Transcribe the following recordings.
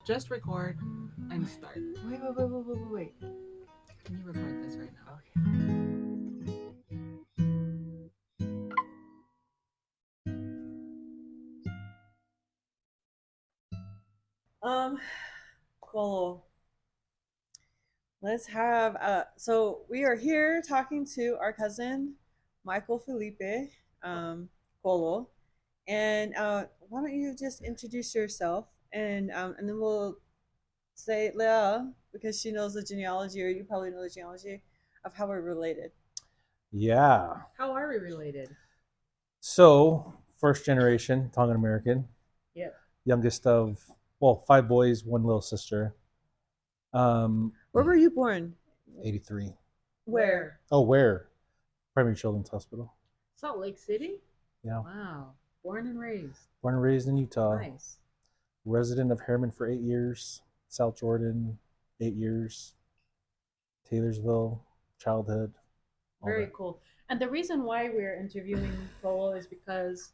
Just record and start. Wait. Can you record this right now? Um, Kolo, let's have so we are here talking to our cousin Michael Felipe, Kolo, and why don't you just introduce yourself and then we'll say Leah because she knows the genealogy, or you probably know the genealogy of how we're related. Yeah. How are we related? So, first generation Tongan American, Yep. youngest of, well, five boys, one little sister. Where were you born? 83. Where? Oh, where? Primary Children's Hospital. Salt Lake City? Yeah. Wow. Born and raised. Born and raised in Utah. Nice. Resident of Harriman for 8 years. South Jordan, 8 years. Taylorsville, childhood. Very cool. And the reason why we're interviewing Cole is because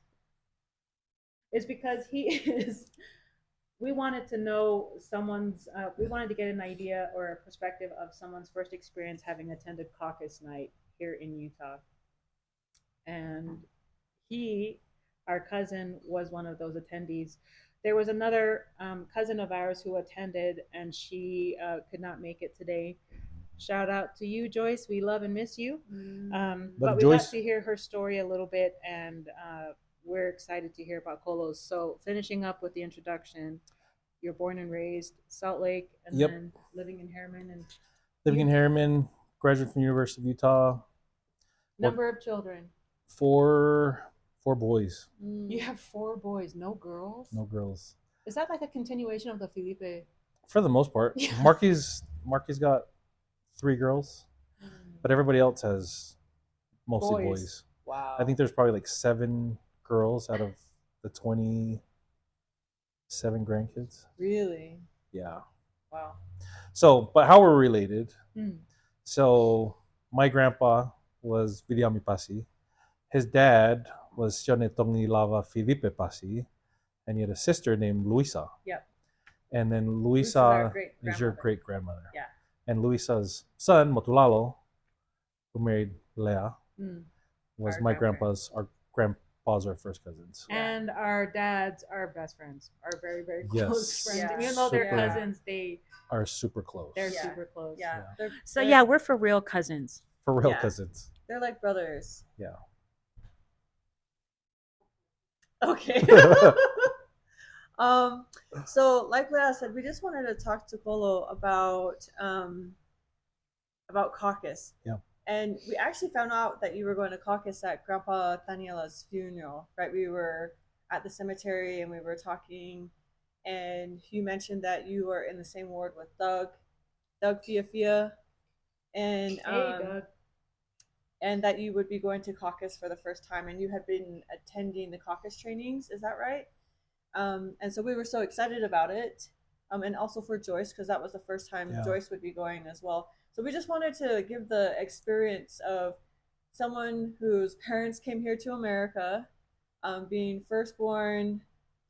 he is. We wanted to know someone's. We wanted to get an idea or a perspective of someone's first experience having attended Caucus Night here in Utah, and he, our cousin, was one of those attendees. There was another cousin of ours who attended, and she could not make it today. Shout out to you, Joyce. We love and miss you. But we got to hear her story a little bit, and we're excited to hear about Kolos. So, finishing up with the introduction, you're born and raised Salt Lake, and then living in Harriman, and living in Harriman, graduate from University of Utah. Number of children? Four boys. You have 4 boys, no girls? No girls. Is that like a continuation of the Felipe? For the most part. Marky's got 3 girls, but everybody else has mostly boys. Wow. I think there's probably like 7 girls out of the 27 grandkids. Really? Yeah. Wow. So, but how we're related. So, my grandpa was Vidiami Pasi. His dad was Sione Lava Filipe Pasi, and he had a sister named Luisa. Yep. And then Luisa is your great grandmother. Yeah. And Luisa's son, Motulalo, who married Leah, was our grandpa's our first cousins. And our dads are best friends, are very, very close friends. Yeah. Even though they're cousins, they are super close. They're super close. Yeah. So yeah, we're for real cousins. For real cousins. They're like brothers. Yeah. Okay. So like Leah said, we just wanted to talk to Kolo about Caucus. Yeah. And we actually found out that you were going to Caucus at Grandpa Daniela's funeral, right? We were at the cemetery and we were talking, and you mentioned that you were in the same ward with Doug Fiafia, and Doug. And that you would be going to Caucus for the first time, and you had been attending the Caucus trainings. Is that right? And so we were so excited about it, and also for Joyce, because that was the first time Joyce would be going as well. So we just wanted to give the experience of someone whose parents came here to America, being firstborn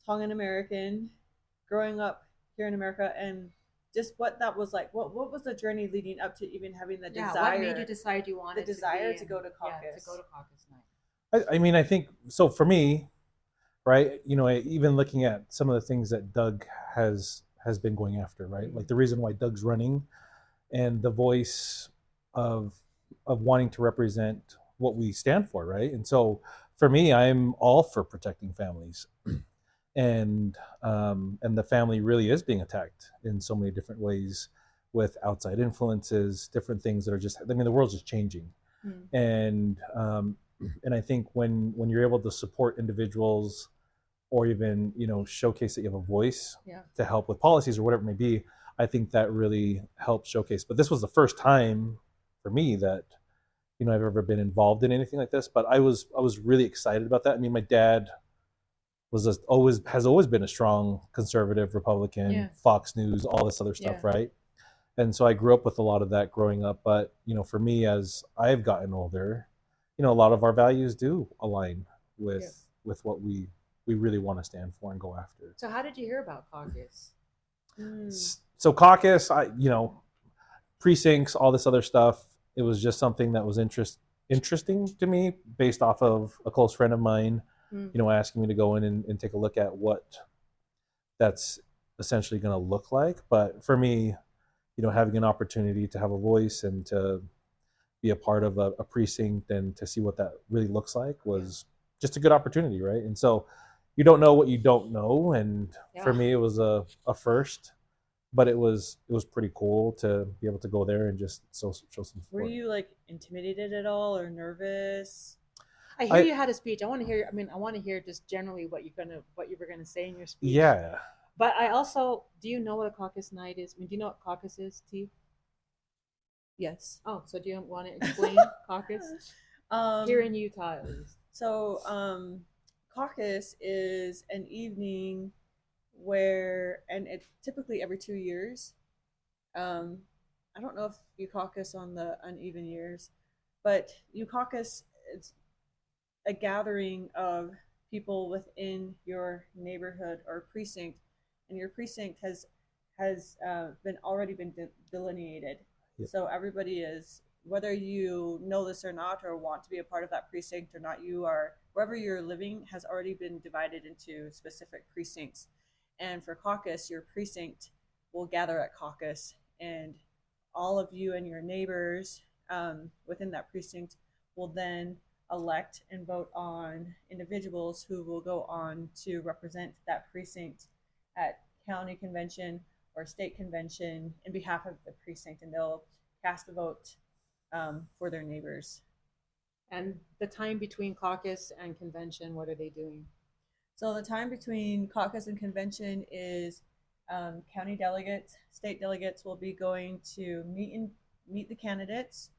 Tongan American, growing up here in America, and just what that was like. What was the journey leading up to even having the desire? What made you decide you wanted the desire to go to Caucus? Yeah, to go to Caucus Night. I mean, I think so. For me, right? You know, even looking at some of the things that Doug has been going after, right? Like the reason why Doug's running, and the voice of wanting to represent what we stand for, right? And so for me, I'm all for protecting families. And the family really is being attacked in so many different ways with outside influences, different things that are just, I mean, the world's just changing. And I think when you're able to support individuals, or even, you know, showcase that you have a voice to help with policies or whatever it may be, I think that really helps showcase. But this was the first time for me that, you know, I've ever been involved in anything like this. But I was really excited about that. I mean, my dad has always been a strong conservative Republican, Fox News, all this other stuff, right? And so I grew up with a lot of that growing up. But, you know, for me, as I've gotten older, you know, a lot of our values do align with what we really want to stand for and go after. So how did you hear about Caucus? So caucus, precincts, all this other stuff, it was just something that was interesting to me based off of a close friend of mine, asking me to go in and take a look at what that's essentially going to look like. But for me, having an opportunity to have a voice and to be a part of a precinct and to see what that really looks like was just a good opportunity, right? And so you don't know what you don't know, and for me it was a first, but it was pretty cool to be able to go there and just show some support. Were you like intimidated at all or nervous? I hear you had a speech. I want to hear. I mean, I want to hear just generally what you were gonna say in your speech. Yeah. But I also, do you know what a caucus night is? I mean, do you know what caucus is, T? Yes. Oh, so do you want to explain caucus? Here in Utah, at least. So, caucus is an evening where, and it's typically every 2 years. I don't know if you caucus on the uneven years, but you caucus, it's a gathering of people within your neighborhood or precinct, and your precinct has already been delineated. Yep. So everybody is, whether you know this or not, or want to be a part of that precinct or not, you are, wherever you're living has already been divided into specific precincts. And for caucus, your precinct will gather at caucus, and all of you and your neighbors within that precinct will then elect and vote on individuals who will go on to represent that precinct at county convention or state convention in behalf of the precinct, and they'll cast a vote for their neighbors. And the time between caucus and convention, what are they doing? So the time between caucus and convention is county delegates, state delegates will be going to meet the candidates.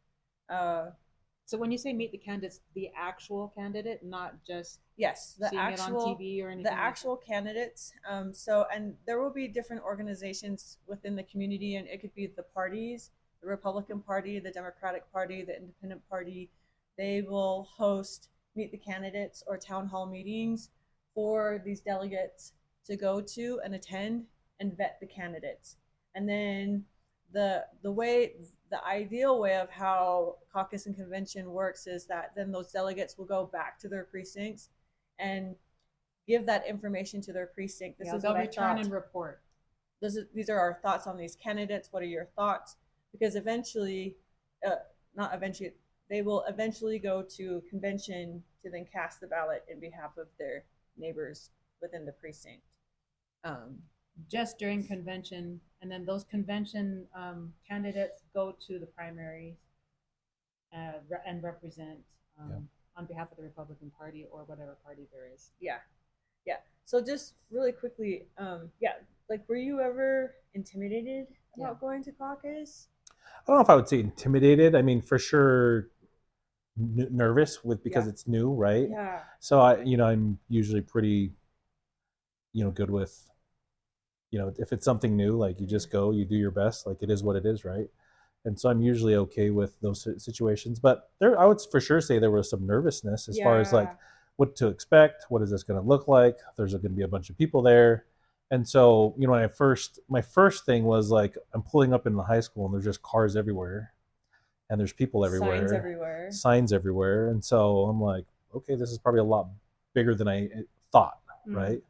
So when you say meet the candidates, the actual candidate, not just yes, the seeing actual, it on TV or anything. The actual candidates. And there will be different organizations within the community, and it could be the parties, the Republican Party, the Democratic Party, the Independent Party. They will host meet the candidates or town hall meetings for these delegates to go to and attend and vet the candidates. And then the ideal way of how caucus and convention works is that then those delegates will go back to their precincts and give that information to their precinct. They'll return and report. These are our thoughts on these candidates. What are your thoughts? Because eventually, they will eventually go to convention to then cast the ballot in behalf of their neighbors within the precinct. Just during convention, and then those convention candidates go to the primaries and represent on behalf of the Republican Party or whatever party there is. Yeah. So just really quickly, like, were you ever intimidated about going to caucus? I don't know if I would say intimidated. I mean, for sure, nervous because it's new, right? Yeah. So I'm usually pretty, good with, if it's something new, like you just go, you do your best, like it is what it is, right? And so I'm usually okay with those situations. But I would for sure say there was some nervousness as far as like what to expect, what is this going to look like? There's going to be a bunch of people there. And so, my first thing was like, I'm pulling up in the high school and there's just cars everywhere and there's people everywhere. Signs everywhere. And so I'm like, okay, this is probably a lot bigger than I thought, right?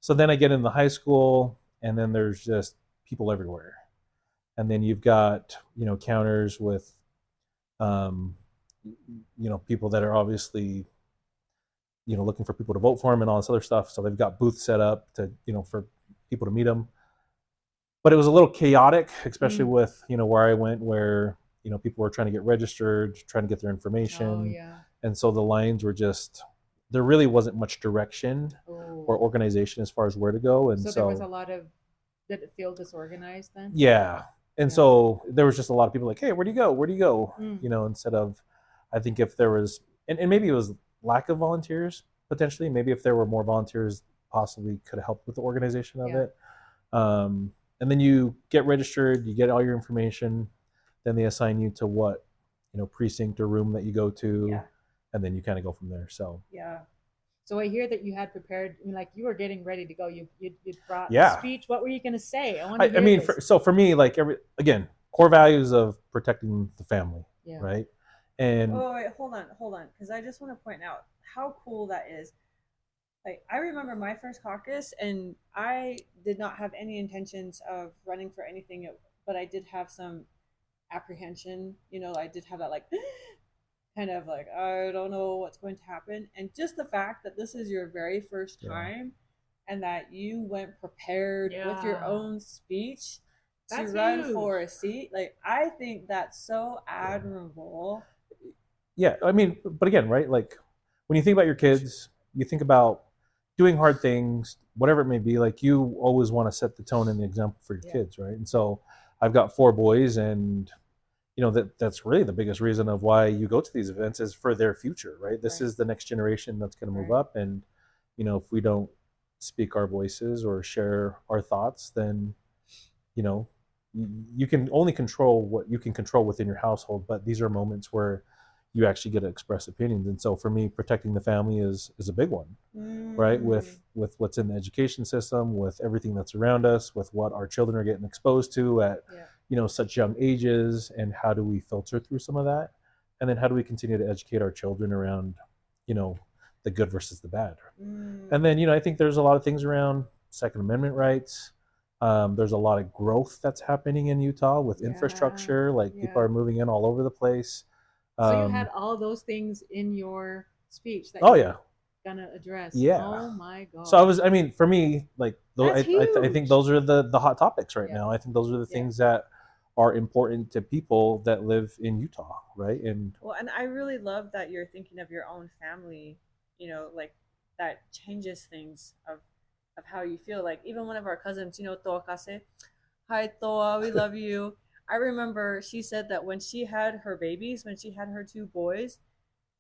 So then I get in the high school and then there's just people everywhere. And then you've got, counters with, people that are obviously, looking for people to vote for them and all this other stuff. So they've got booths set up to, for people to meet them. But it was a little chaotic, especially with, where I went, where, people were trying to get registered, trying to get their information. Oh, yeah. And so the lines were just, there really wasn't much direction or organization as far as where to go. And so there was a lot of, did it feel disorganized then? Yeah. And so there was just a lot of people like, hey, where do you go? Where do you go? Instead of, I think if there was, and maybe it was lack of volunteers, potentially. Maybe if there were more volunteers, possibly could have helped with the organization of it. And then you get registered, you get all your information, then they assign you to what, precinct or room that you go to, and then you kind of go from there. So So I hear that you had prepared, like you were getting ready to go. You brought a Yeah. speech. What were you going to say? I want to I hear mean, this. so for me, like again, core values of protecting the family, Yeah. right? And Oh wait, hold on, because I just want to point out how cool that is. Like I remember my first caucus, and I did not have any intentions of running for anything, but I did have some apprehension. You know, I did have that like kind of like I don't know what's going to happen, and just the fact that this is your very first yeah, time, and that you went prepared with your Yeah. own speech to That's run huge. for a seat, like I think that's so admirable. yeah. I mean, but again, right? Like when you think about your kids, you think about doing hard things, whatever it may be. Like you always want to set the tone and the example for your Yeah. kids, right? And so I've got 4 boys, and that's really the biggest reason of why you go to these events is for their future, right? This Right. is the next generation that's going to move Right. up, and if we don't speak our voices or share our thoughts, then you know you can only control what you can control within your household, but these are moments where you actually get to express opinions. And so for me, protecting the family is a big one, right? Mm. With what's in the education system, with everything that's around us, with what our children are getting exposed to at Yeah. such young ages, and how do we filter through some of that, and then how do we continue to educate our children around you know the good versus the bad. And Mm. then I think there's a lot of things around Second Amendment rights. There's a lot of growth that's happening in Utah with Yeah. infrastructure. Like people Yeah. are moving in all over the place. So you had um, all those things in your speech that oh you were yeah, gonna address. yeah. Oh my So gosh. I mean, for me, like That's I think huge. those are the hot topics right Yeah. now. I think those are the Yeah. things that are important to people that live in Utah, right? And Well, and I really love that you're thinking of your own family, like that changes things of how you feel. Like even one of our cousins, Toa Kase, hi Toa, we love you. I remember she said that when she had her babies, when she had her 2 boys,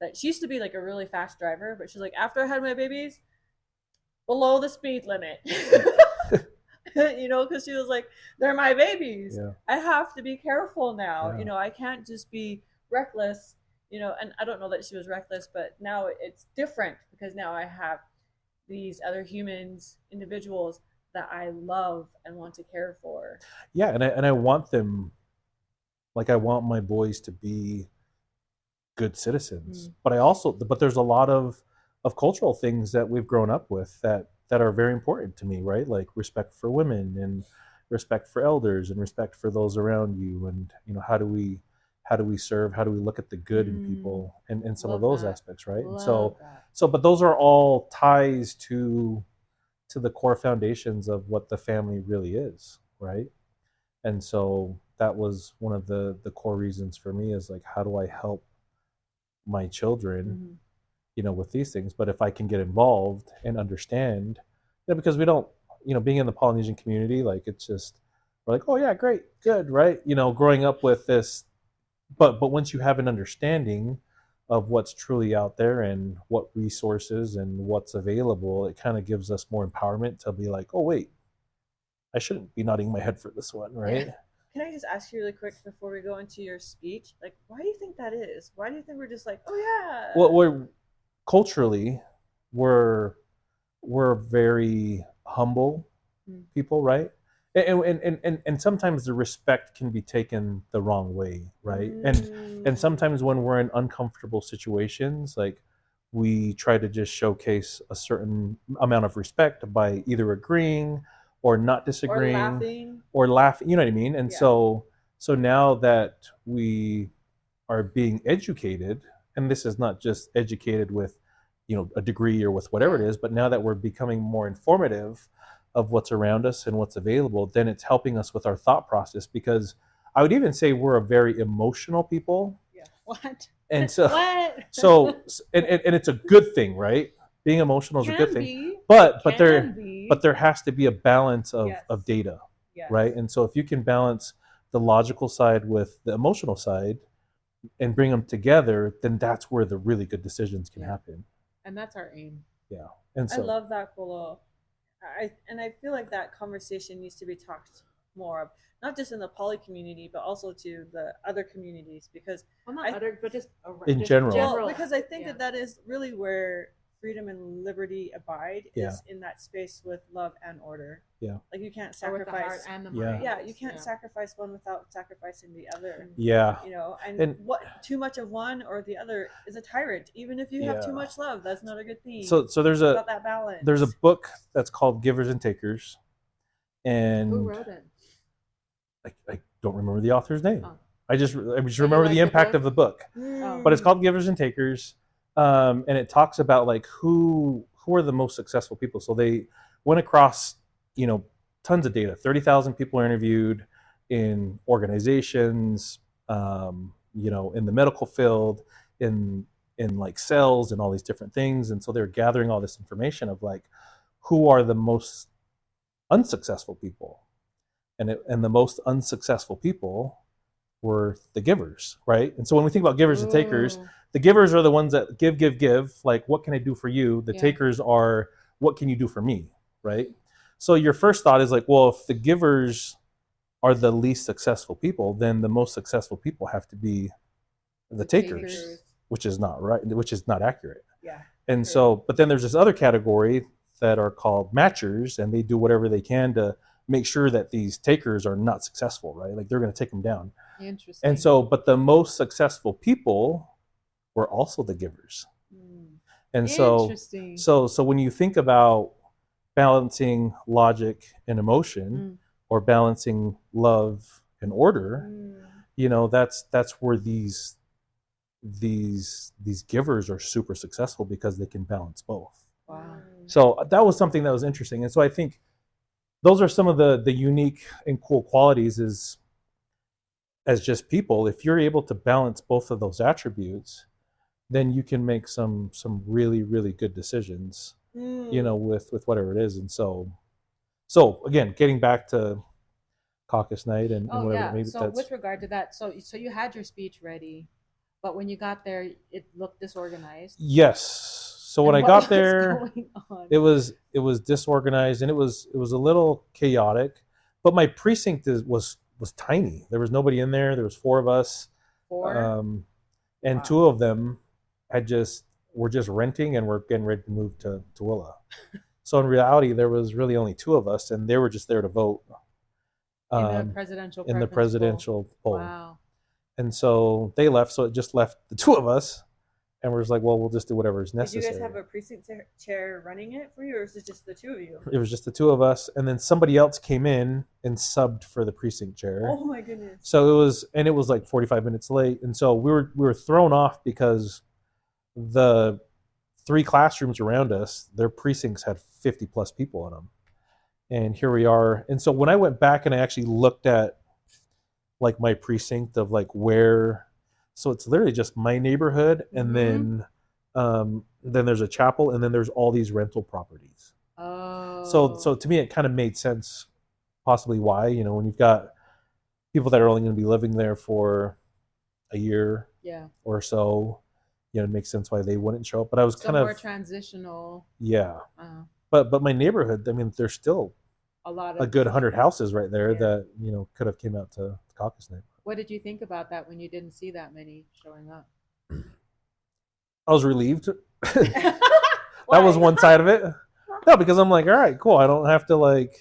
that she used to be like a really fast driver, but she's like, after I had my babies, below the speed limit. Because she was like, they're my babies. yeah, I have to be careful now. yeah, I can't just be reckless. And I don't know that she was reckless, but now it's different because now I have these other humans, individuals that I love and want to care for. yeah. And I want them, like I want my boys to be good citizens. Mm. But there's a lot of cultural things that we've grown up with that are very important to me, right? Like respect for women, and respect for elders, and respect for those around you, and how do we serve, how do we look at the good in Mm. people, and some of Love those that. aspects, right? And Love so that. but those are all ties to the core foundations of what the family really is, right? And so that was one of the core reasons for me, is like, how do I help my children, Mm-hmm. with these things? But if I can get involved and understand, because we don't, being in the Polynesian community, like it's just, we're like, oh yeah, great, good, right? Growing up with this, but once you have an understanding of what's truly out there and what resources and what's available, it kind of gives us more empowerment to be like, oh wait, I shouldn't be nodding my head for this one, Yeah. right? Can I just ask you really quick before we go into your speech? Like, why do you think that is? Why do you think we're just like, oh Well, yeah? we're culturally, we're we're very humble Mm. people, right? And sometimes the respect can be taken the wrong way, right? And Mm. sometimes when we're in uncomfortable situations, like we try to just showcase a certain amount of respect by either agreeing or not Or disagreeing laughing. or laughing, you know what I mean? And Yeah. so now that we are being educated, and this is not just educated with a degree or with whatever Yeah. it is, but now that we're becoming more informative of what's around us and what's available, then it's helping us with our thought process. Because I would even say we're a very emotional people. Yeah. What? And so What? and it's a good thing, right? Being emotional is a good Can thing. be. It But can there be. but there has to be a balance Yes. of data, Yes. right? And so if you can balance the logical side with the emotional side and bring them together, then that's where the really good decisions can Yeah. happen. And that's our aim. Yeah. And I so love that, Kolo. I feel like that conversation needs to be talked more of, not just in the poly community, but also to the other communities, because Well, not I other, but just in just general. well, general. because I think Yeah. that is really where freedom and liberty abide Yeah. is in that space with love and order. Yeah. Like you can't Or with the heart sacrifice. and the Yeah. mind. Yeah, you can't sacrifice one without sacrificing the other. Yeah. You know, and And- what too much of one or the other is a tyrant. Even if you have too Yeah. much love, that's not a good thing. So there's It's about that balance. there's a book that's called Givers and Takers, and Who wrote it? I don't remember the author's name. Oh. I just you remember like the the impact book? of the book. Mm. But it's called Givers and Takers, and it talks about like who are the most successful people. So they went across, you know, tons of data. 30,000 people are interviewed in organizations, you know, in the medical field, in like sales and all these different things. And so they're gathering all this information of like who are the most unsuccessful people, and the most unsuccessful people were the givers, right? And so when we think about givers and takers, Ooh. the givers are the ones that give, like, what can I do for you? The Yeah. takers are, what can you do for me, right? So your first thought is like, well, if the givers are the least successful people, then the most successful people have to be the takers, which is not right, which is not accurate. Yeah. And True. so, but then there's this other category that are called matchers, and they do whatever they can to make sure that these takers are not successful, right? Like they're going to take them down. Interesting. And so, but the most successful people were also the givers. Mm. And so, Interesting. so when you think about balancing logic and emotion, or balancing love and order, you know, that's where these givers are super successful, because they can balance both. Wow. So that was something that was interesting. And so I think those are some of the unique and cool qualities is, as just people, if you're able to balance both of those attributes, then you can make some really, really good decisions, you know, with whatever it is. And so again, getting back to caucus night and Oh whatever, yeah. maybe So that's, with regard to that, so you had your speech ready, but when you got there, it looked disorganized. yes. So when And I what got there, was going on? it was disorganized, and it was a little chaotic, but my precinct was tiny. There was nobody in there. There was 4 of us. 4. And Wow. 2 of them were just renting and were getting ready to move to Tooele. So in reality, there was really only 2 of us, and they were just there to vote In the presidential in the preference presidential poll. Wow. And so they left, so it just left the 2 of us, and we're just like, well, we'll just do whatever is Did necessary. you guys have a precinct chair running it for you, or is it just the 2 of you? It was just the 2 of us, and then somebody else came in and subbed for the precinct chair. Oh my goodness. So it was like 45 minutes late, and so we were thrown off because the 3 classrooms around us, their precincts had 50 plus people in them, and here we are. And so when I went back and I actually looked at like my precinct of like where, so it's literally just my neighborhood, and then there's a chapel, and then there's all these rental properties. Oh. So to me, it kind of made sense, possibly why, you know, when you've got people that are only going to be living there for a year Yeah. or so, you know, it makes sense why they wouldn't show up. But I was So kind more of transitional. yeah. Uh, But my neighborhood, I mean, there's still a lot a of. good 100 houses right there Yeah. that, you know, could have came out to caucus night. What did you think about that when you didn't see that many showing up? I was relieved. That Why? was one side of it. No, because I'm like, all right, cool. I don't have to like,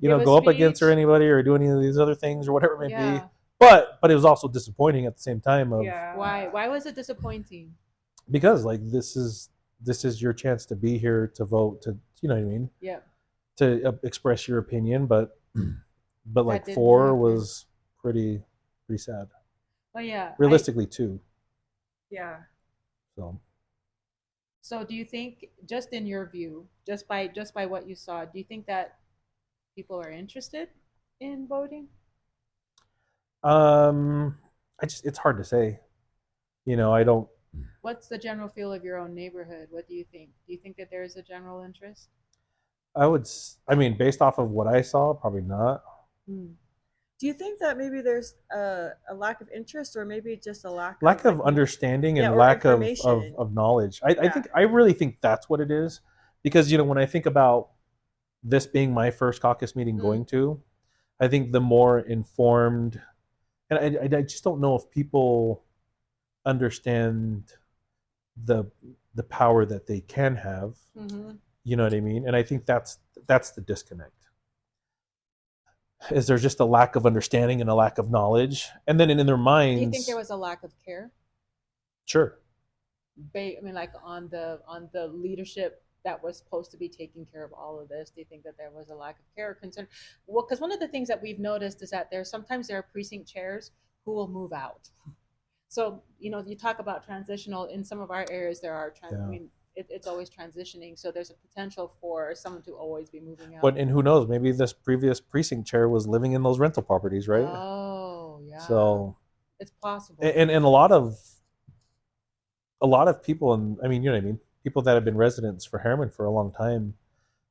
you know, Give a go up against or speech. anybody or do any of these other things or whatever it may be. Yeah. But it was also disappointing at the same time of Yeah. Why was it disappointing? because like this is your chance to be here to vote, to, you know what I mean, Yeah. to express your opinion, but like didn't 4 happen. was pretty sad. Oh yeah. Realistically 2. Yeah. So do you think, just in your view, just by what you saw, do you think that people are interested in voting? It's hard to say. You know, I don't. What's the general feel of your own neighborhood? What do you think? Do you think that there is a general interest? I mean, based off of what I saw, probably not. Do you think that maybe there's a lack of interest, or maybe just a lack of like, understanding yeah, and or lack of information. knowledge. I Yeah. think I really think that's what it is, because you know, when I think about this being my first caucus meeting going to, I think the more informed, and I just don't know if people understand the the power that they can have. Mm-hmm. You know what I mean? And I think that's the disconnect. Is there just a lack of understanding and a lack of knowledge, and then in their minds? Do you think there was a lack of care? Sure. I mean, like on the leadership that was supposed to be taking care of all of this. Do you think that there was a lack of care or concern? Well, because one of the things that we've noticed is that sometimes there are precinct chairs who will move out. So you talk about transitional. In some of our areas, there are. I Yeah. mean, it's always transitioning. So there's a potential for someone to always be moving out. But and who knows? Maybe this previous precinct chair was living in those rental properties, right? Oh, yeah. So it's possible. And a lot of people, and I mean, you know what I mean, people that have been residents for Harriman for a long time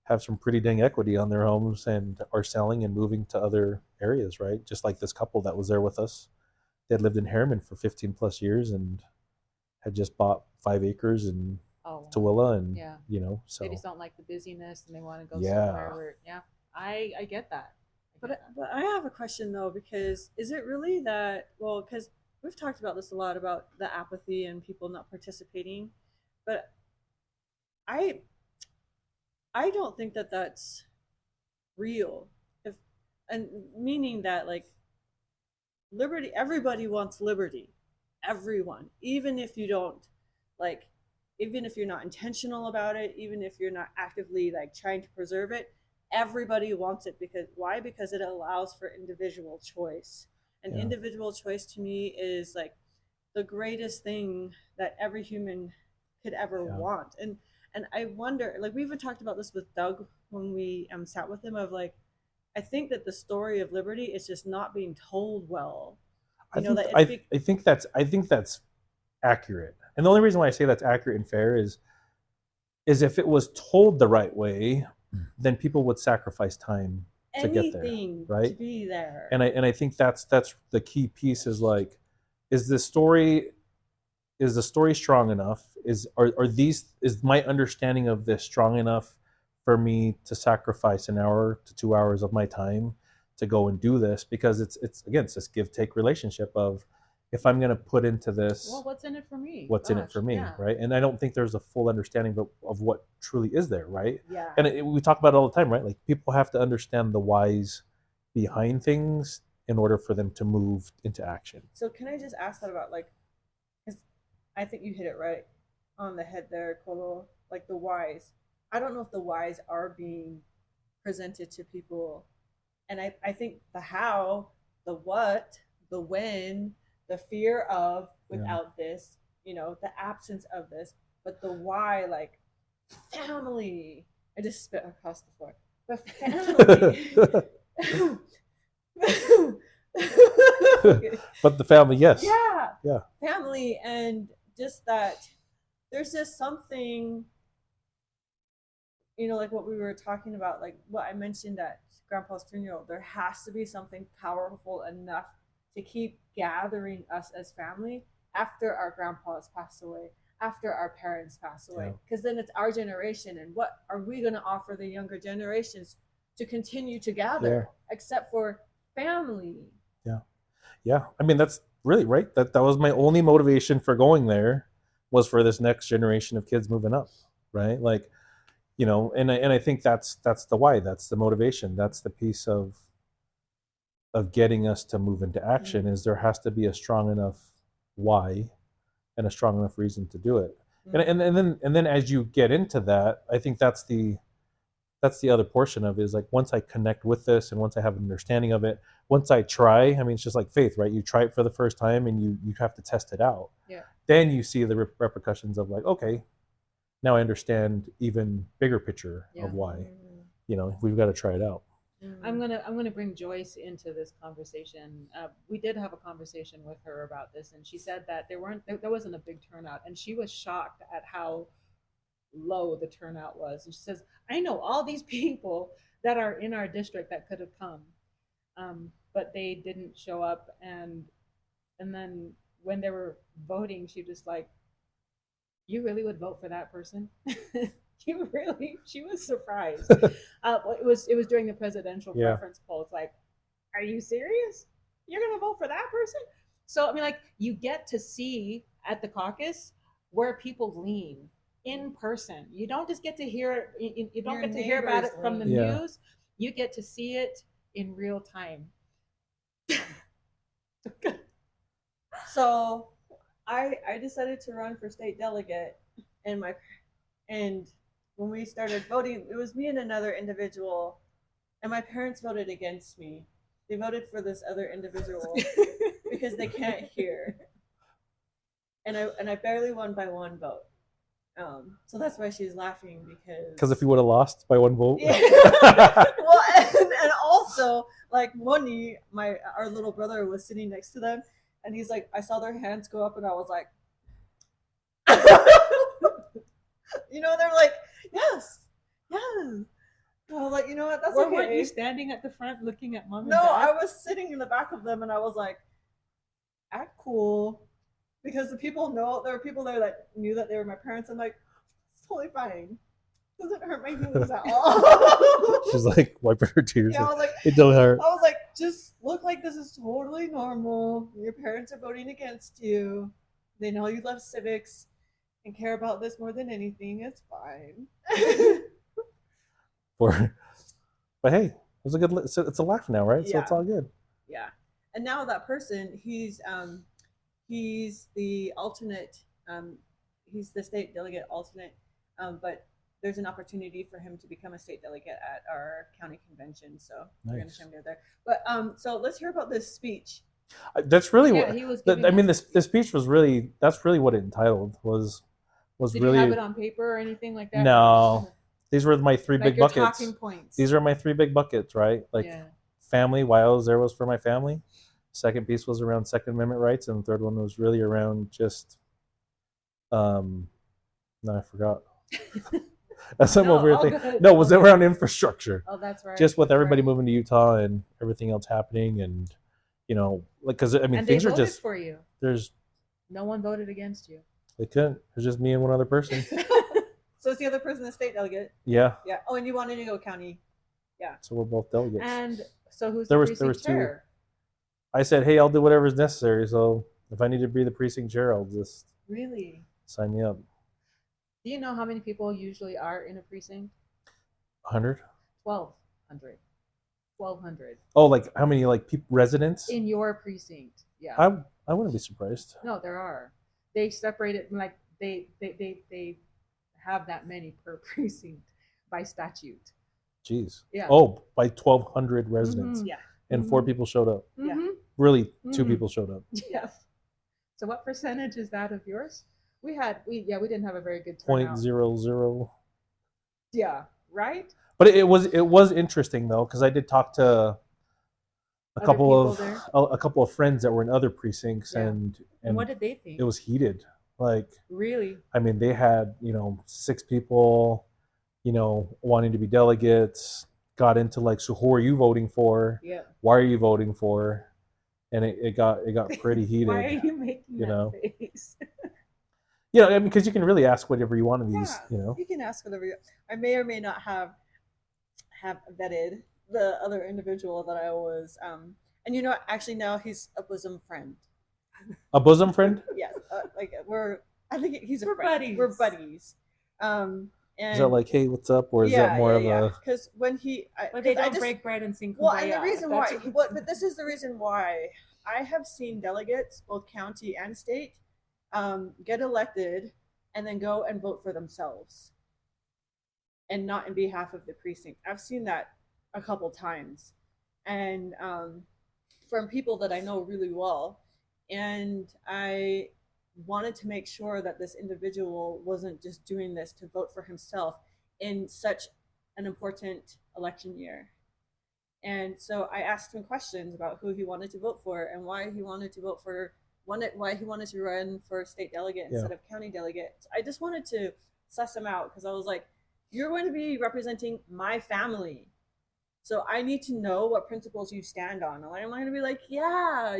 have some pretty dang equity on their homes and are selling and moving to other areas, right? Just like this couple that was there with us. They had lived in Harriman for 15 plus years and had just bought 5 acres in Tooele, and Yeah. so They just don't like the busyness and they want to go Yeah. somewhere where, I get that. But I have a question though, because is it really that, well, because we've talked about this a lot about the apathy and people not participating, but I don't think that that's real. And meaning that, like, liberty, everybody wants liberty. Everyone, even if you don't, like, even if you're not intentional about it, even if you're not actively like trying to preserve it, everybody wants it. Because why? Because it allows for individual choice. And Yeah. individual choice to me is like the greatest thing that every human could ever Yeah. want. And I wonder, like, we even talked about this with Doug when we sat with him, of like, I think that the story of liberty is just not being told well. I think that's accurate. And the only reason why I say that's accurate and fair is if it was told the right way, then people would sacrifice time to get there, anything right? to be there. And I think that's the key piece, is like, is the story strong enough? Is my understanding of this strong enough for me to sacrifice an hour to 2 hours of my time to go and do this? Because it's again, it's this give take relationship of, if I'm going to put into this, Well, what's in it for me? what's in it for me, Yeah. right? And I don't think there's a full understanding of what truly is there, right? Yeah. And we talk about it all the time, right? Like, people have to understand the whys behind things in order for them to move into action. So can I just ask that about, like, because I think you hit it right on the head there, Kolo, like the whys. I don't know if the whys are being presented to people. And I think the how, the what, the when, the fear of without this, the absence of this, but the why, like family. I just spit across the floor. The family. Okay. But the family, yes. Yeah. Family, and just that there's just something, like what we were talking about, like what I mentioned at Grandpa's funeral. There has to be something powerful enough to keep gathering us as family after our grandpas pass away, after our parents pass away, because then it's our generation, and what are we going to offer the younger generations to continue to gather, except for family? Yeah. I mean, that's really right. That was my only motivation for going there, was for this next generation of kids moving up, right? Like, and I think that's the why, that's the motivation, that's the piece of getting us to move into action. Mm-hmm. Is there has to be a strong enough why and a strong enough reason to do it. Mm-hmm. And then as you get into that, I think that's the other portion of it, is like, once I connect with this and once I have an understanding of it, once I try, I mean, it's just like faith, right? You try it for the first time and you have to test it out. Yeah. Then you see the repercussions of, like, okay, now I understand even bigger picture of why. We've got to try it out. I'm gonna bring Joyce into this conversation. We did have a conversation with her about this, and she said that there wasn't a big turnout, and she was shocked at how low the turnout was. And she says, I know all these people that are in our district that could have come, but they didn't show up. And then when they were voting, she was like, you really would vote for that person? She was surprised. It was during the presidential preference poll. It's like, are you serious? You're gonna vote for that person? So I mean, like, you get to see at the caucus where people lean. in person. You don't just get to hear you don't Your get to hear about it neighbors, from the like- Yeah. news. You get to see it in real time. So I decided to run for state delegate, and when we started voting, it was me and another individual, and my parents voted against me. They voted for this other individual because they can't hear, and I barely won by one vote. So that's why she's laughing Because if you would have lost by one vote, yeah. Well, and also like Moni, our little brother was sitting next to them, and he's like, I saw their hands go up, and I was like, they're like, yes, yes. I was like, you know what, that's Or okay. weren't you standing at the front looking at mom and No, dad? I was sitting in the back of them, and I was like, act cool, because there were people there that knew that they were my parents. I'm like, it's totally fine. Doesn't hurt my feelings at all. she's like wiping her tears. Yeah, I was like, It don't hurt. I was like, just look like this is totally normal. Your parents are voting against you. They know you love civics and care about this more than anything. It's fine. But hey, it was a good. It's a laugh now, right? So Yeah. it's all good. Yeah. And now that person, he's the alternate. He's the state delegate alternate. But there's an opportunity for him to become a state delegate at our county convention. So we're gonna Nice. show him there. But so let's hear about this speech. That's really Yeah, what. he was. I giving mean, us- this speech was really. That's really what it entitled was Did really. you have it on paper or anything like that? No. These were my three Like big your buckets. talking points. These are my three big buckets, right? Like yeah. family. Why I was there was for my family. Second piece was around Second Amendment rights, and the third one was really around just. No, I forgot. As I'm No, over here all thinking, good, no, it all was good. around infrastructure. Oh, that's right. Just with that's everybody right. moving to Utah and everything else happening, and like because I mean And they things are voted just for you. there's No one voted against you. they couldn't. There's just me and one other person. So it's the other person, the state delegate. Yeah, Yeah. Oh, and you wanted to go county. so we're both delegates. And so who's There the was- precinct there was two. chair? I said, hey, I'll do whatever is necessary. So if I need to be the precinct chair, I'll just Really? sign me up. Do you know how many people usually are in a precinct? 100. 1,200. 1,200 Oh, like how many residents? in your precinct. Yeah. I wouldn't be surprised. No, there are. They separate it like they have that many per precinct by statute. Jeez. Yeah. Oh, by 1,200 residents, Mhm. Yeah. and 4 Mhm. people showed up. Yeah. Mhm. Really, 2 Mhm. people showed up. Yes. So what percentage is that of yours? We didn't have a very good Point turnout. 0.00. Yeah, right? But it was interesting though, because I did talk to a Other couple people of there? a couple of friends that were in other precincts, Yeah. and And what did they think? it was heated. Like, Really? I mean, they had 6 people, wanting to be delegates. Got into like, so who are you voting for? Yeah. Why are you voting for? And it got pretty heated. Why are you making you that know. face? I mean, because you can really ask whatever you want of these. You can ask whatever you. I may or may not have vetted the other individual that I was. And actually now he's a bosom friend. A bosom friend? Yes, I think he's a We're friend. buddies. We're buddies. And Is that like, hey, what's up, or is that more of a? Because when But they don't break bread and sing Well, kumbaya. and the reason why, That's- but this is the reason why I have seen delegates, both county and state, get elected and then go and vote for themselves and not in behalf of the precinct. I've seen that a couple times, and from people that I know really well, and I wanted to make sure that this individual wasn't just doing this to vote for himself in such an important election year. And so I asked him questions about who he wanted to vote for and why he wanted to vote for why he wanted to run for state delegate instead of county delegate. I just wanted to suss him out because I was like, you're going to be representing my family. So I need to know what principles you stand on. I'm not going to be like, yeah,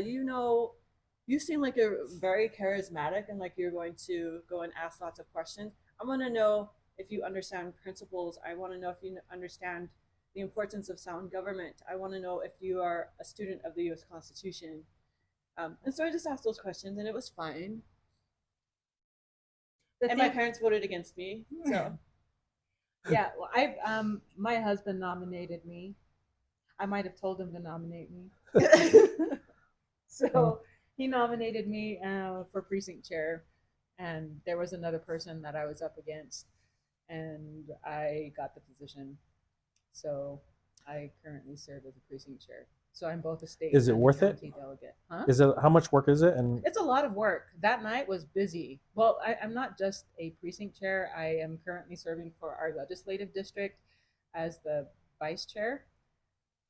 you seem like you're very charismatic and like you're going to go and ask lots of questions. I want to know if you understand principles. I want to know if you understand the importance of sound government. I want to know if you are a student of the U.S. Constitution. And so I just asked those questions, and it was fine. And my parents voted against me. So yeah, well, I my husband nominated me. I might have told him to nominate me. So he nominated me for precinct chair, and there was another person that I was up against, and I got the position. So I currently serve as a precinct chair. So I'm both a state Is it and a worth it? county delegate. Huh? Is it, how much work is it? And It's a lot of work. That night was busy. Well, I'm not just a precinct chair. I am currently serving for our legislative district as the vice chair.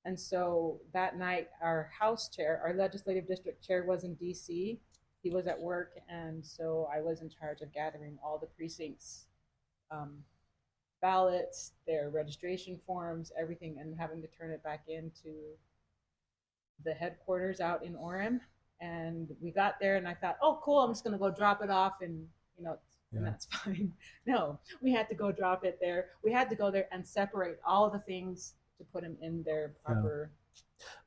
And so that night, our House chair, our legislative district chair, was in DC. He was at work, and so I was in charge of gathering all the precincts, um, ballots, their registration forms, everything, and having to turn it back into the headquarters out in Orem. And we got there, and I thought, oh, cool, I'm just going to go drop it off, and and that's fine. No, we had to go drop it there. We had to go there and separate all the things to put them in their proper.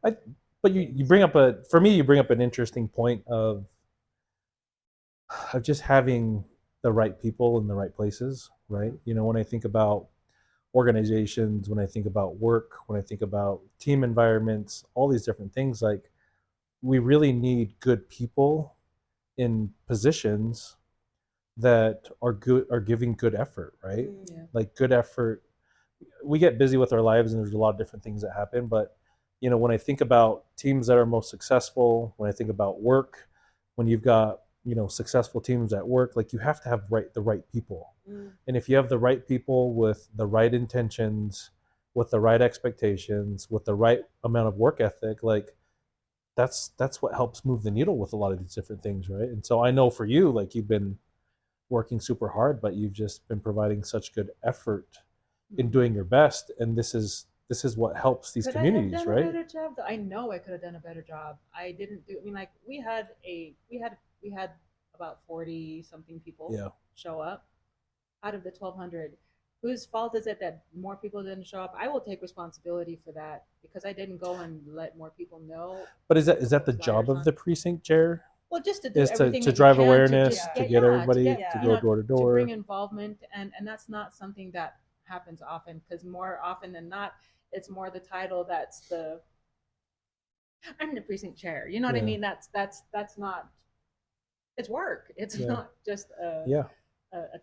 But you bring up for me, you bring up an interesting point of just having the right people in the right places, right? When I think about organizations, when I think about work, when I think about team environments, all these different things, like, we really need good people in positions that are giving good effort, right? Yeah. Like, good effort. We get busy with our lives, and there's a lot of different things that happen, but when I think about teams that are most successful, when I think about work, when you've got successful teams at work, like, you have to have the right people. And if you have the right people with the right intentions, with the right expectations, with the right amount of work ethic, like, that's what helps move the needle with a lot of these different things, right? And so I know for you, like, you've been working super hard, but you've just been providing such good effort in doing your best, and this is what helps these communities, I have done right? a better job? I know I could have done a better job. I didn't do. I mean, like, we had about 40 something people show up out of the 1,200. Whose fault is it that more people didn't show up? I will take responsibility for that because I didn't go and let more people know. But is that the job of the precinct chair? Well, just to do Is everything to that drive you can awareness, to to get, get everybody, to go door to to door. bring involvement, and that's not something that happens often, because more often than not, it's more the title that's the I'm the precinct chair. You know what I mean? That's not. It's work. It's not just a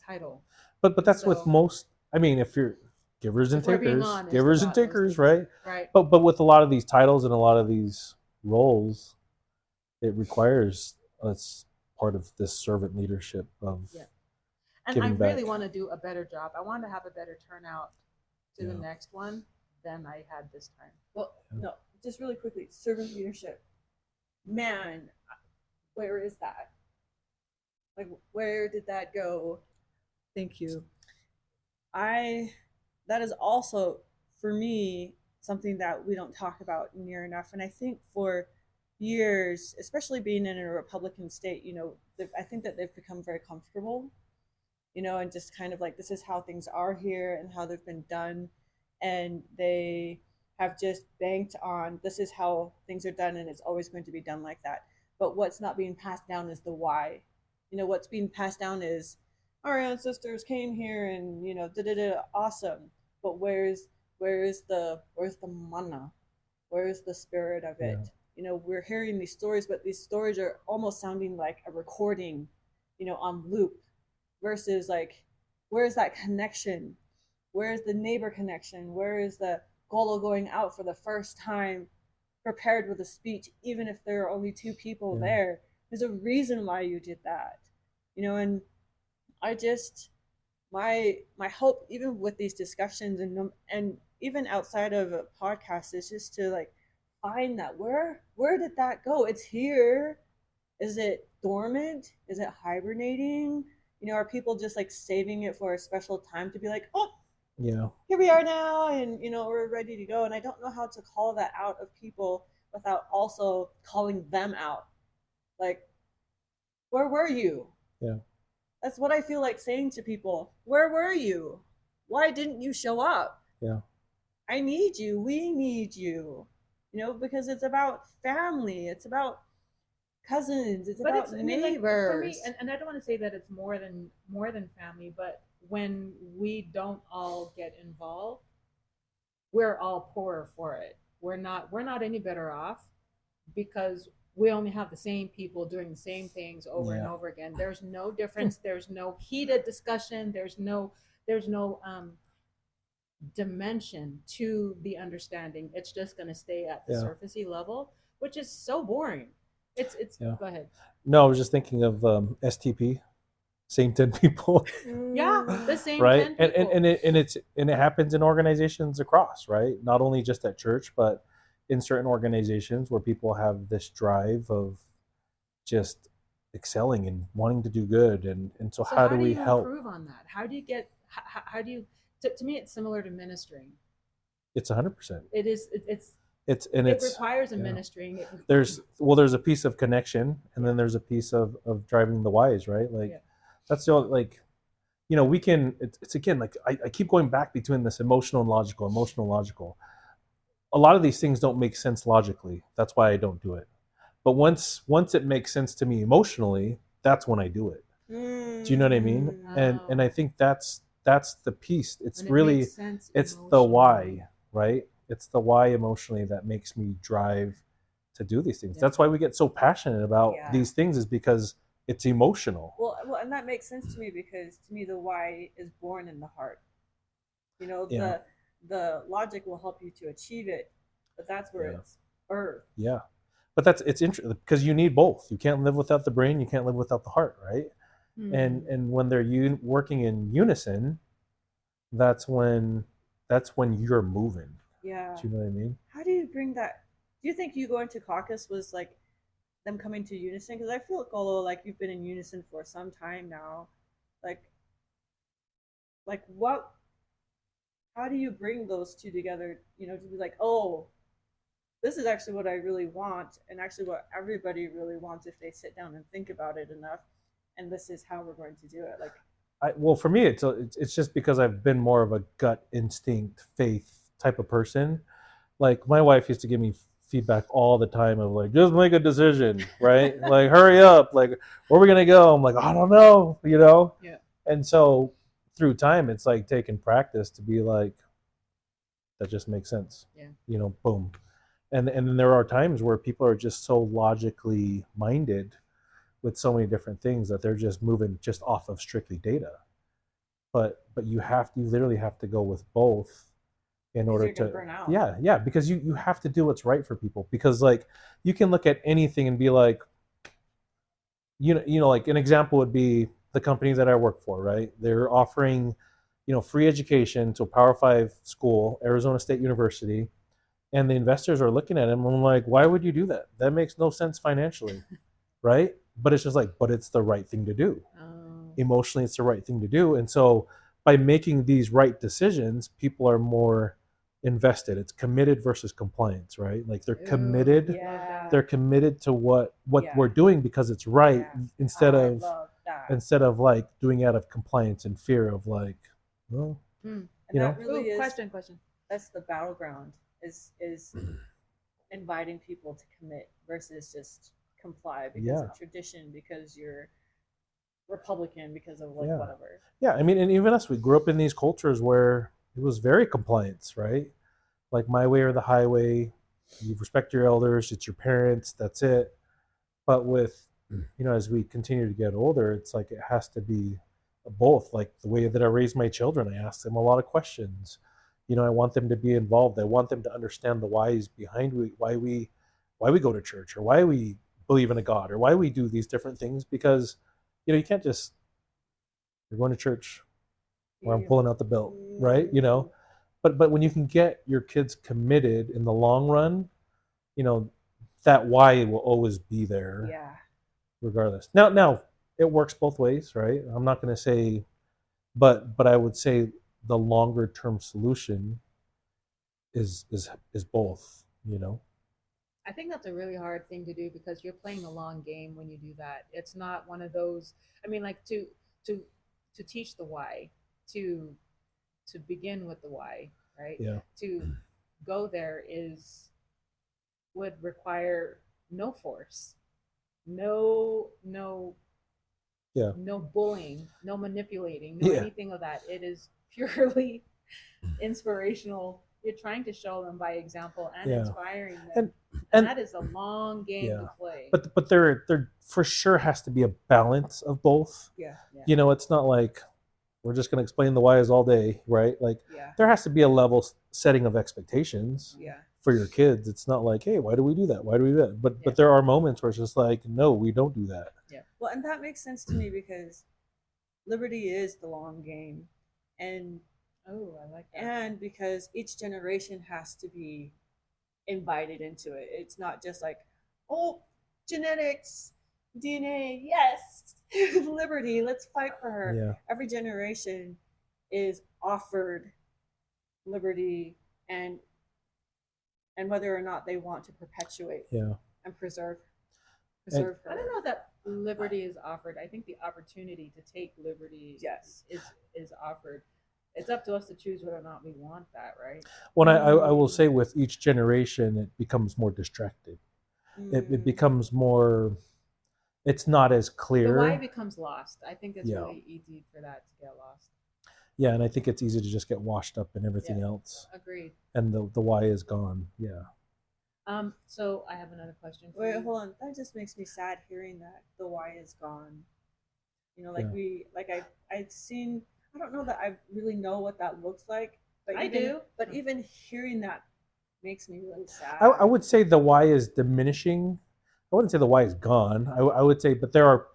title. But that's with most. I mean, if you're givers and takers, right? Right. But with a lot of these titles and a lot of these roles, it requires us part of this servant leadership of. Yeah. And I really want to do a better job. I want to have a better turnout to the next one than I had this time. Well, no, just really quickly, servant leadership. Man, where is that? Like, where did that go? Thank you. That is also, for me, something that we don't talk about near enough. And I think for years, especially being in a Republican state, I think that they've become very comfortable, and just kind of like, this is how things are here and how they've been done. And they have just banked on, this is how things are done and it's always going to be done like that. But what's not being passed down is the why. What's being passed down is, our ancestors came here and, awesome. But where's the mana? Where's the spirit of it? We're hearing these stories, but these stories are almost sounding like a recording, on loop, versus like, where's that connection? Where's the neighbor connection? Where is the Kolo going out for the first time prepared with a speech, even if there are only two people there? There's a reason why you did that, and I just, my hope, even with these discussions and even outside of a podcast, is just to like find that where did that go? It's here. Is it dormant? Is it hibernating? Are people just like saving it for a special time to be like, oh, here we are now, and we're ready to go? And I don't know how to call that out of people without also calling them out. Like, where were you? Yeah. That's what I feel like saying to people. Where were you? Why didn't you show up? Yeah. I need you. We need you. Because it's about family. It's about cousins. It's But about it's, I mean, like for neighbors. me, and I don't want to say that it's more than family, but when we don't all get involved, we're all poorer for it. We're not any better off because we only have the same people doing the same things over and Yeah. over again. There's no difference. There's no heated discussion. There's no dimension to the understanding. It's just going to stay at the Yeah. surfacey level, which is so boring. It's Yeah. Go ahead. No, I was just thinking of STP, same 10 people. Yeah, the same Right, 10 and people. it happens in organizations across, right, not only just at church but in certain organizations where people have this drive of just excelling and wanting to do good, and so So how do how do we you help? improve on that? How do you get how do you to me it's similar to ministering. It's 100%. It is It requires a yeah. ministering. There's a piece of connection, and then there's a piece of driving the whys, right, like Yeah. that's the only, like, we can, it's again, like I keep going back between this emotional and logical. A lot of these things don't make sense logically. That's why I don't do it. But once it makes sense to me emotionally, that's when I do it. Do you know what I mean? And I think that's the piece. It's When it really, makes sense it's the why, emotionally. right? It's the why emotionally that makes me drive to do these things. Yeah. That's why we get so passionate about Yeah. these things, is because it's emotional. Well, and that makes sense to me because to me the why is born in the heart. Yeah. The logic will help you to achieve it, but that's where Yeah. it's birth. Yeah. But it's interesting because you need both. You can't live without the brain. You can't live without the heart, right? And when they're working in unison, that's when you're moving. Yeah. Do you know what I mean? How do you bring that? Do you think you going to caucus was like them coming to unison? Because I feel, Kolo, like you've been in unison for some time now. Like, what? How do you bring those two together? To be like, oh, this is actually what I really want, and actually what everybody really wants if they sit down and think about it enough. And this is how we're going to do it. Like, Well, for me, it's just because I've been more of a gut instinct, faith type of person. Like my wife used to give me feedback all the time of like, just make a decision, right? Like, hurry up. Like, where are we gonna go? I'm like, I don't know, Yeah. And so through time, it's like taking practice to be like, that just makes sense. Yeah. Boom. And then there are times where people are just so logically minded with so many different things that they're just moving just off of strictly data. But you literally have to go with both in order you're gonna to burn out. yeah, because you have to do what's right for people, because like you can look at anything and be like, like an example would be the company that I work for, right? They're offering free education to a Power 5 school, Arizona State University, and the investors are looking at him and I'm like, why would you do that? That makes no sense financially. Right? But it's just like, but it's the right thing to do. Emotionally, it's the right thing to do. And so by making these right decisions, people are more invested. It's committed versus compliance, right? Like they're committed. Yeah. They're committed to what Yeah. we're doing because it's right, Yeah. instead I of love that. like doing out of compliance and fear of like, well, And that really is Question. that's the battleground is inviting people to commit versus just comply because of tradition, because you're Republican, because of like whatever. Yeah, I mean, and even us, we grew up in these cultures where it was very compliance, right? Like my way or the highway. You respect your elders. It's your parents. That's it. But with as we continue to get older, it's like it has to be both. Like the way that I raise my children, I ask them a lot of questions. I want them to be involved. I want them to understand the whys behind why we go to church, or why we believe in a God, or why we do these different things. Because you can't just, you're going to church, or I'm pulling out the belt, right? But when you can get your kids committed in the long run, that why will always be there. Yeah. Regardless. Now it works both ways, right? I'm not going to say, but I would say the longer term solution is both. I think that's a really hard thing to do because you're playing the long game when you do that. It's not one of those. I mean, like to teach the why, to begin with the why, right? Yeah. To go there would require no force. no Yeah. no bullying, no manipulating, no Yeah. anything of that. It is purely inspirational. You're trying to show them by example and Yeah. inspiring them. And And and that is a long game yeah. to play. But there for sure has to be a balance of both. Yeah. Yeah. You know, it's not like we're just going to explain the whys all day, right? Like Yeah. there has to be a level setting of expectations Yeah. for your kids. It's not like, hey, why do we do that? Why do we do that? Yeah. But there are moments where it's just like, no, we don't do that. Yeah. Well, and that makes sense to me because liberty is the long game, and Oh, I like that. and because each generation has to be invited into it. It's not just like, oh, genetics, DNA, yes, liberty, let's fight for her. Yeah. Every generation is offered liberty and whether or not they want to perpetuate Yeah. and preserve I her. don't know that liberty is offered. I think the opportunity to take liberty Yes. is offered. It's up to us to choose whether or not we want that, right? When I will say with each generation, it becomes more distracted. It becomes more, it's not as clear. The why becomes lost. I think it's Yeah. really easy for that to get lost. Yeah, and I think it's easy to just get washed up in everything else. Agreed. And the why is gone. Yeah. So I have another question for Wait, you. hold on. That just makes me sad hearing that the why is gone. You know, like Yeah. I've seen. I don't know that I really know what that looks like, but I even, do. But even hearing that makes me really sad. I would say the why is diminishing. I wouldn't say the why is gone. I would say, but there are,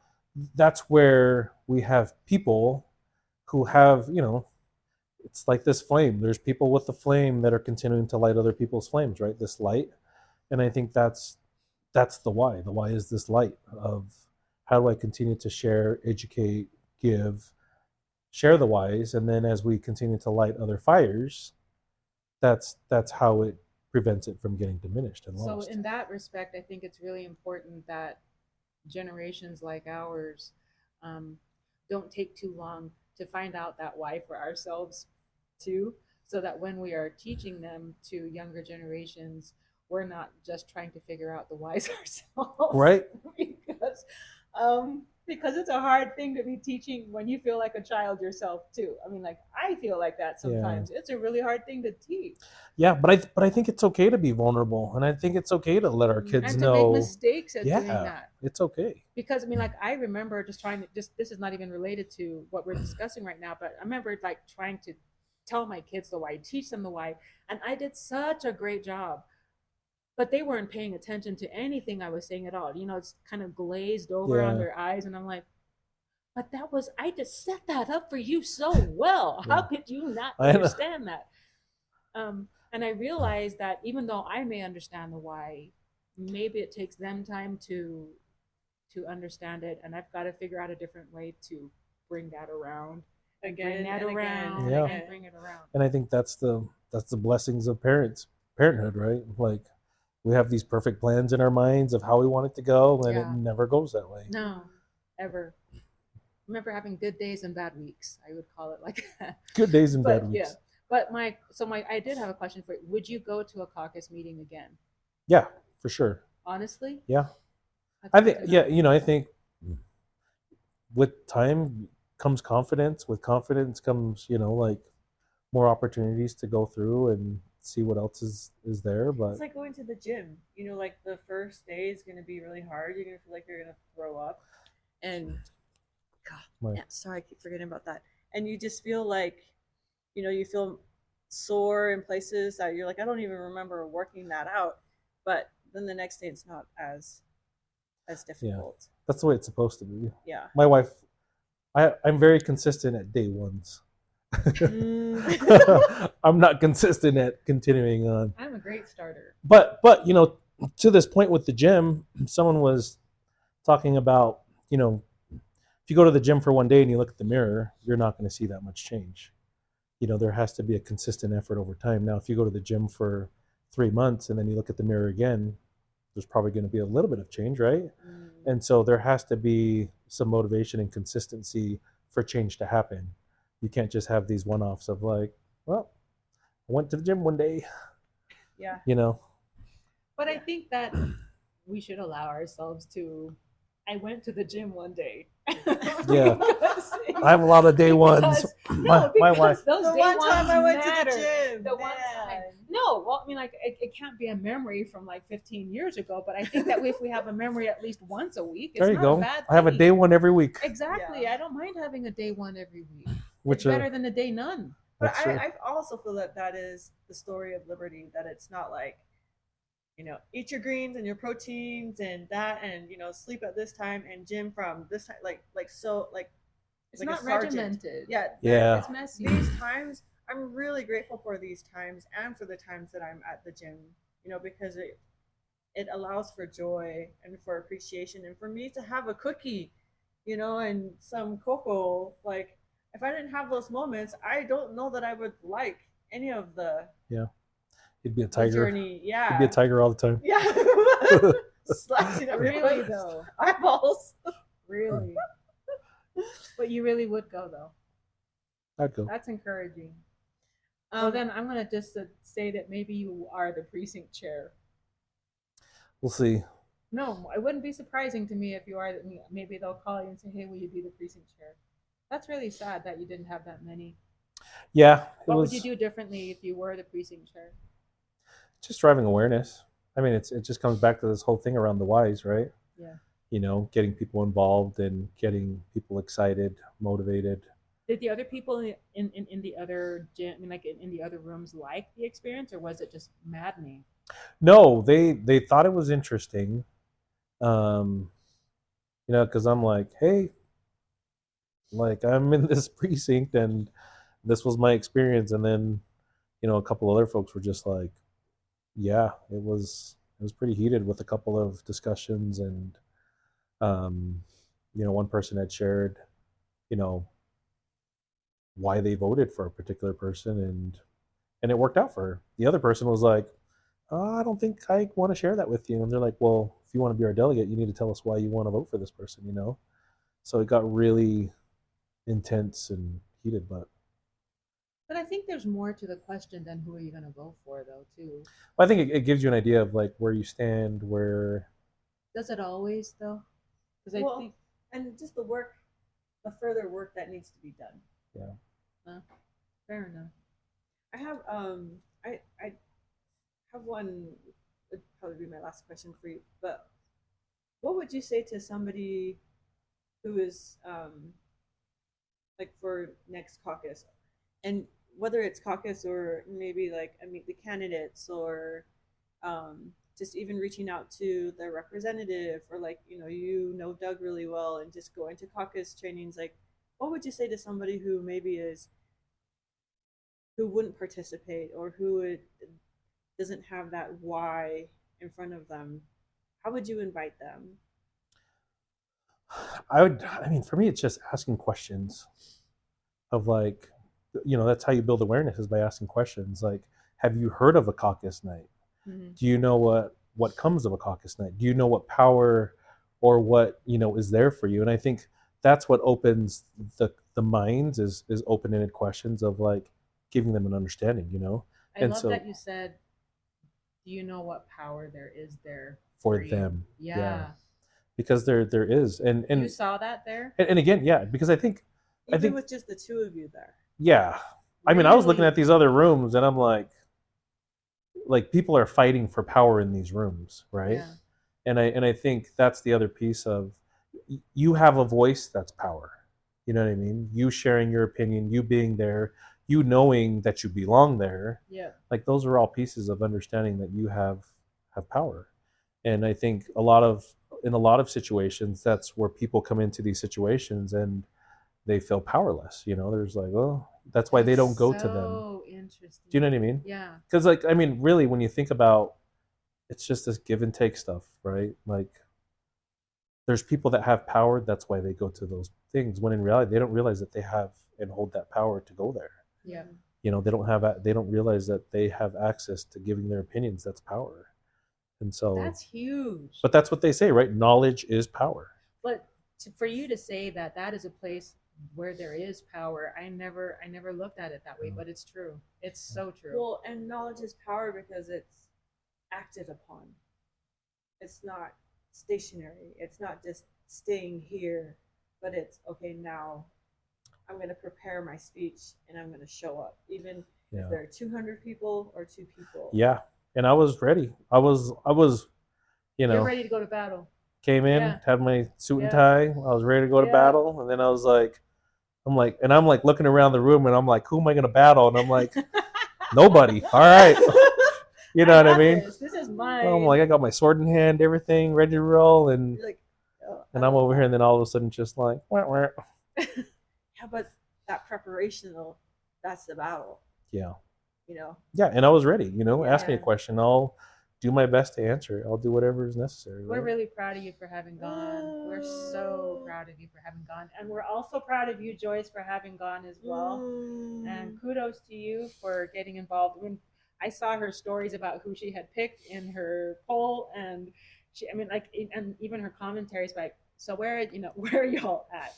that's where we have people who have, you know, it's like this flame. There's people with the flame that are continuing to light other people's flames, right? This light. And I think that's the why. The why is this light of how do I continue to share, educate, give, share the whys, and then as we continue to light other fires, that's how it prevents it from getting diminished and So lost. in that respect, I think it's really important that generations like ours don't take too long to find out that why for ourselves too, so that when we are teaching them to younger generations, we're not just trying to figure out the whys ourselves, Right? because it's a hard thing to be teaching when you feel like a child yourself too. I mean, like I feel like that sometimes. It's a really hard thing to teach. Yeah, but I think it's okay to be vulnerable, and I think it's okay to let our kids And to know. make mistakes at doing Yeah, that. it's okay. Because I mean, like I remember just trying to this is not even related to what we're discussing right now, but I remember like trying to tell my kids the why, teach them the why, and I did such a great job. But they weren't paying attention to anything I was saying at all. You know, it's kind of glazed over on Yeah. their eyes, and I'm like, but that was I just set that up for you so well. How Yeah. could you not I know. understand that? And I realized that even though I may understand the why, maybe it takes them time to understand it, and I've got to figure out a different way to bring that around, bring again that and around, again. Yeah. and bring it around. And I think that's the blessings of parenthood, right? Like we have these perfect plans in our minds of how we want it to go, and it Yeah. never goes that way. No, ever. I remember having good days and bad weeks. I would call it like that. Good days and But bad weeks. yeah. But I did have a question for you. Would you go to a caucus meeting again? Yeah, for sure. Honestly? Yeah. That's I good think, to yeah, know. you know, I think with time comes confidence. With confidence comes, you know, like more opportunities to go through and see what else is there. But It's like going to the gym. You know, like the first day is going to be really hard. You're going to feel like you're going to throw up. And, God, Right. yeah, sorry, I keep forgetting about that. And you just feel like, you know, you feel sore in places that you're like, I don't even remember working that out. But then the next day it's not as difficult. that's the way it's supposed to be. Yeah. My wife, I'm very consistent at day ones. I'm not consistent at continuing on. I'm a great starter. But you know, to this point with the gym, someone was talking about, you know, if you go to the gym for one day and you look at the mirror, you're not going to see that much change. You know, there has to be a consistent effort over time. Now, if you go to the gym for 3 months and then you look at the mirror again, there's probably going to be a little bit of change, right? And so there has to be some motivation and consistency for change to happen. You can't just have these one-offs of like, well, I went to the gym one day, Yeah. you know. But I think that we should allow ourselves to I went to the gym one day. Yeah. I have a lot of day ones. No, my because wife. those The day one ones time I went matter. to the gym. The one time. No, well, I mean, like it can't be a memory from like 15 years ago, but I think that if we have a memory at least once a week, it's There you not go. a bad I have a thing. day one every week. Exactly. Yeah. I don't mind having a day one every week. Which It's better than a day none. But That's true. I also feel that that is the story of liberty. That it's not like, eat your greens and your proteins and that, and sleep at this time and gym from this time, It's like not a sergeant. regimented. Yeah, Yeah. It's messy. These times, I'm really grateful for these times and for the times that I'm at the gym. Because it allows for joy and for appreciation, and for me to have a cookie, and some cocoa. Like, if I didn't have those moments, I don't know that I would like any of the You'd be a the tiger. journey. Yeah. You'd be a tiger all the time. Yeah. Slicing Really everyone's though. eyeballs. Really. But you really would go though. I'd go. That's encouraging. Well, then I'm gonna just say that maybe you are the precinct chair. We'll see. No, it wouldn't be surprising to me if you are. Maybe they'll call you and say, "Hey, will you be the precinct chair?" That's really sad that you didn't have that many. Yeah. What would you do differently if you were the precinct chair? Just driving awareness. I mean, it just comes back to this whole thing around the whys, right? Yeah. Getting people involved and getting people excited, motivated. Did the other people in the other gym, I mean, like in the other rooms, like the experience, or was it just maddening? No, they thought it was interesting. Because I'm like, hey, like I'm in this precinct and this was my experience, and then a couple other folks were just like, yeah, it was pretty heated with a couple of discussions, and one person had shared, you know, why they voted for a particular person, and it worked out for her. The other person was like, oh, I don't think I want to share that with you. And they're like, well, if you want to be our delegate, you need to tell us why you want to vote for this person. So it got really intense and heated. But I think there's more to the question than who are you going to vote for, though, too. I think it gives you an idea of like where you stand, where. Does it always, though? Because Well, I think and just the further work that needs to be done. Yeah. Fair enough. I have I have one. Would probably be my last question for you. But what would you say to somebody who is like for next caucus, and whether it's caucus or maybe like meet the candidates, or just even reaching out to their representative, or like Doug really well and just going to caucus trainings, like what would you say to somebody who maybe who wouldn't participate, or who doesn't have that why in front of them? How would you invite them? I mean, for me, it's just asking questions of like, that's how you build awareness, is by asking questions. Like, have you heard of a caucus night? Mm-hmm. Do you know what comes of a caucus night? Do you know what power or what, is there for you? And I think that's what opens the minds, is open-ended questions of like giving them an understanding, I and love so that you said, do you know what power there is there for you? them. Yeah. Because there is. And you saw that there? And again, yeah, because I think with just the two of you there. Yeah. I mean, I was looking at these other rooms and I'm like people are fighting for power in these rooms, right? Yeah. And I think that's the other piece of, you have a voice, that's power. You know what I mean? You sharing your opinion, you being there, you knowing that you belong there. Yeah. Like, those are all pieces of understanding that you have power. And I think in a lot of situations, that's where people come into these situations and they feel powerless. There's like, oh, that's why they don't go to them. So interesting. Do you know what I mean? Yeah. Because really, when you think about, it's just this give and take stuff, right? Like, there's people that have power, that's why they go to those things, when in reality they don't realize that they have and hold that power to go there. Yeah. They don't realize that they have access to giving their opinions. That's power. And so that's huge. But that's what they say, right? Knowledge is power. But for you to say that is a place where there is power, I never looked at it that way, but it's true. It's so true. Well, and knowledge is power because it's acted upon. It's not stationary. It's not just staying here, but it's okay now. I'm going to prepare my speech and I'm going to show up, even Yeah. if there are 200 people or 2 people. Yeah. And I was ready. I was, you You're know, ready to go to battle. came in, Yeah. had my suit and Yeah. tie. I was ready to go to Yeah. battle. And then I was like, I'm like looking around the room and I'm like, who am I going to battle? And I'm like, nobody. All right. You know what I mean? This is mine. I'm like, I got my sword in hand, everything ready to roll. And You're like, oh, I'm over here. And then all of a sudden just like, wah, wah. Yeah, but that preparation, though, that's the battle, Yeah. you know? Yeah. And I was ready, ask me a Yeah. question. I'll do my best to answer it. I'll do whatever is necessary. We're right? really proud of you for having gone. We're so proud of you for having gone. And we're also proud of you, Joyce, for having gone as well. And kudos to you for getting involved. I mean, I saw her stories about who she had picked in her poll, and and even her commentaries like, so where are y'all at?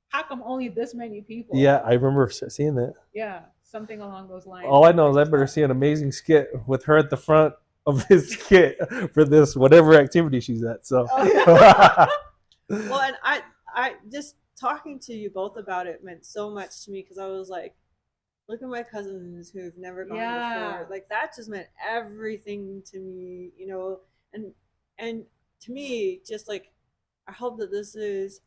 How come only this many people? Yeah, I remember seeing that. Yeah, something along those lines. All I know is I better see an amazing skit with her at the front of his skit for this whatever activity she's at. So, Well, and I just talking to you both about it meant so much to me because I was like, look at my cousins who've never gone before. Like that just meant everything to me, and to me, just like I hope that this is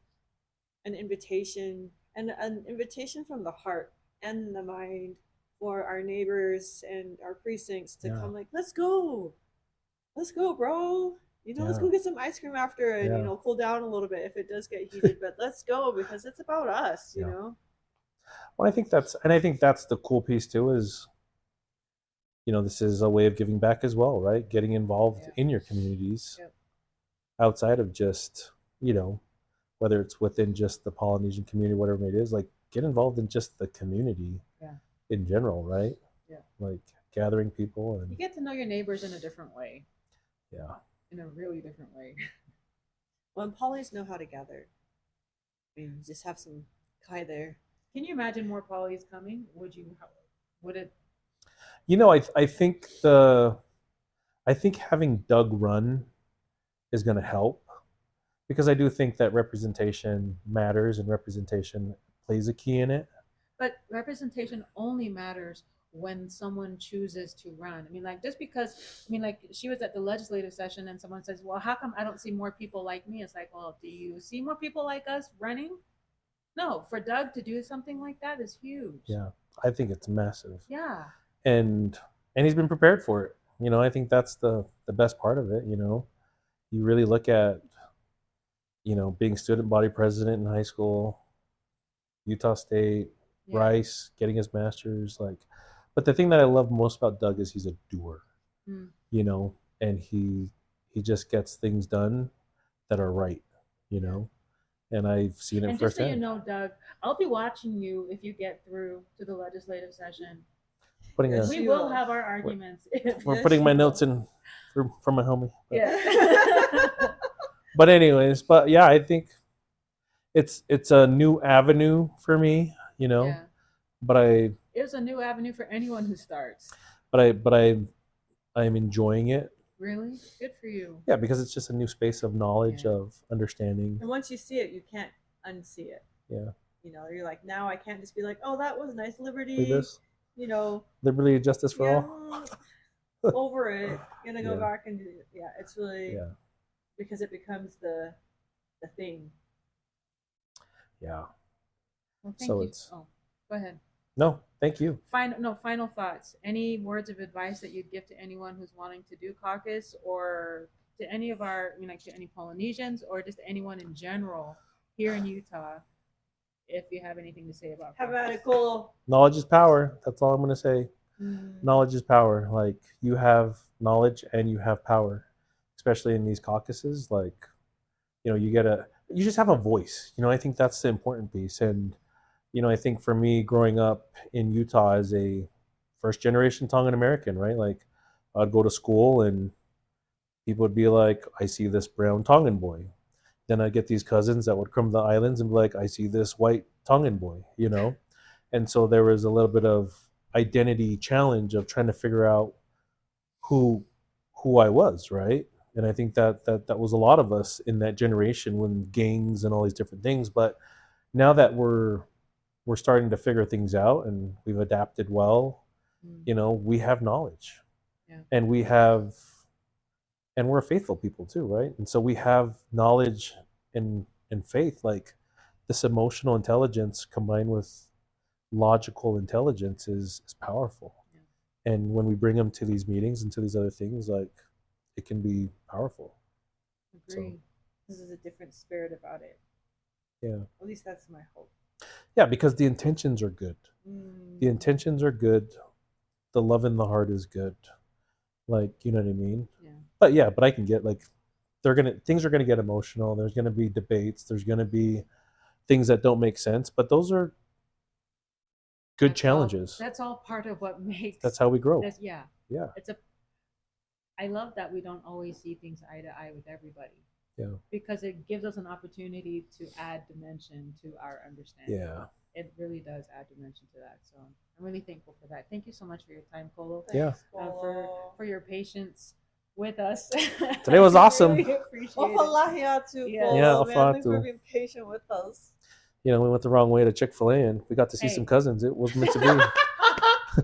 an invitation and an invitation from the heart and the mind for our neighbors and our precincts to come like, let's go, bro. Let's go get some ice cream after and cool down a little bit if it does get heated, but let's go because it's about us, you know. Well, I think that's the cool piece too is, this is a way of giving back as well, right? Getting involved in your communities outside of just, whether it's within just the Polynesian community, whatever it is, like get involved in just the community in general, right? Yeah. Like gathering people and you get to know your neighbors in a different way. Yeah. In a really different way. Well, polys know how to gather. I mean, just have some kai there. Can you imagine more polys coming? Would it? I think having Doug run is going to help because I do think that representation matters and representation plays a key in it. But representation only matters when someone chooses to run. I mean, like just because, like she was at the legislative session and someone says, well, how come I don't see more people like me? It's like, well, do you see more people like us running? No, for Doug to do something like that is huge. Yeah, I think it's massive. Yeah. And he's been prepared for it. I think that's the best part of it. You really look at, being student body president in high school, Utah State, Rice, getting his master's, but the thing that I love most about Doug is he's a doer, and he just gets things done that are right, and I've seen it and firsthand. Just so you know, Doug, I'll be watching you if you get through to the legislative session. We will have our arguments. We're putting my notes in for my homie. But. Yeah. But anyways, I think it's a new avenue for me, Yeah. But it's a new avenue for anyone who starts. But I'm enjoying it. Really? Good for you. Yeah, because it's just a new space of knowledge, of understanding. And once you see it, you can't unsee it. Yeah. You're like, now I can't just be like, oh, that was nice, liberty. Like this. Liberty, justice for all. Over it. Gonna go back and do it. Yeah, it's really because it becomes the thing. Yeah. Well, thank you. Go ahead. No, thank you. Final thoughts. Any words of advice that you'd give to anyone who's wanting to do caucus, or to any of our, to any Polynesians, or just anyone in general here in Utah, if you have anything to say about caucus. Have at it, Kolo. Knowledge is power. That's all I'm going to say. Knowledge is power. Like, you have knowledge and you have power, especially in these caucuses. Like, you just have a voice. I think that's the important piece. And I think for me, growing up in Utah as a first-generation Tongan American, right? Like, I'd go to school and people would be like, I see this brown Tongan boy. Then I'd get these cousins that would come to the islands and be like, I see this white Tongan boy, And so there was a little bit of identity challenge of trying to figure out who I was, right? And I think that was a lot of us in that generation when gangs and all these different things. But now that we're starting to figure things out and we've adapted well, we have knowledge. Yeah. And we're a faithful people too, right? And so we have knowledge and faith, like this emotional intelligence combined with logical intelligence is powerful. Yeah. And when we bring them to these meetings and to these other things, like it can be powerful. Agree. So, This is a different spirit about it. yeah. At least that's my hope. Yeah, because the intentions are good. The intentions are good. The love in the heart is good. Like, you know what I mean? Yeah. But I can get like things are gonna get emotional. There's gonna be debates. There's gonna be things that don't make sense. But those are good challenges. That's all part of what makes. That's how we grow. Yeah. Yeah. I love that we don't always see things eye to eye with everybody. Yeah. Because it gives us an opportunity to add dimension to our understanding. Yeah. It really does add dimension to that. So I'm really thankful for that. Thank you so much for your time, Kolo. Yeah. For your patience with us. Today was awesome. Really appreciate it. Ofalahiatu, Yeah. Kolo, Yeah, man. Thanks ofalatu. for being patient with us. We went the wrong way to Chick-fil-A and we got to see some cousins. It was meant to be.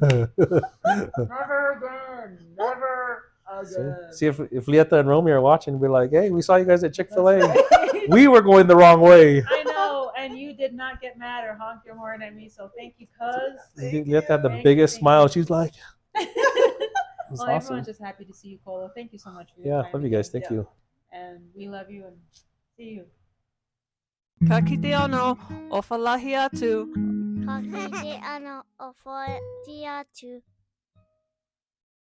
Never again. Never again. See if Lieta and Romy are watching, be like, hey, we saw you guys at Chick-fil-A. Right. We were going the wrong way. I know, and you did not get mad or honk your horn at me, so thank you, cuz. Lieta had the Thank biggest you. smile. She's like, Well, awesome. everyone's just happy to see you, Kolo. Thank you so much for your Yeah, time. love you guys. again. Thank you. And we love you and see you. Ka kite ano, ofalahiatu. Ka kite ano, ofalahiatu.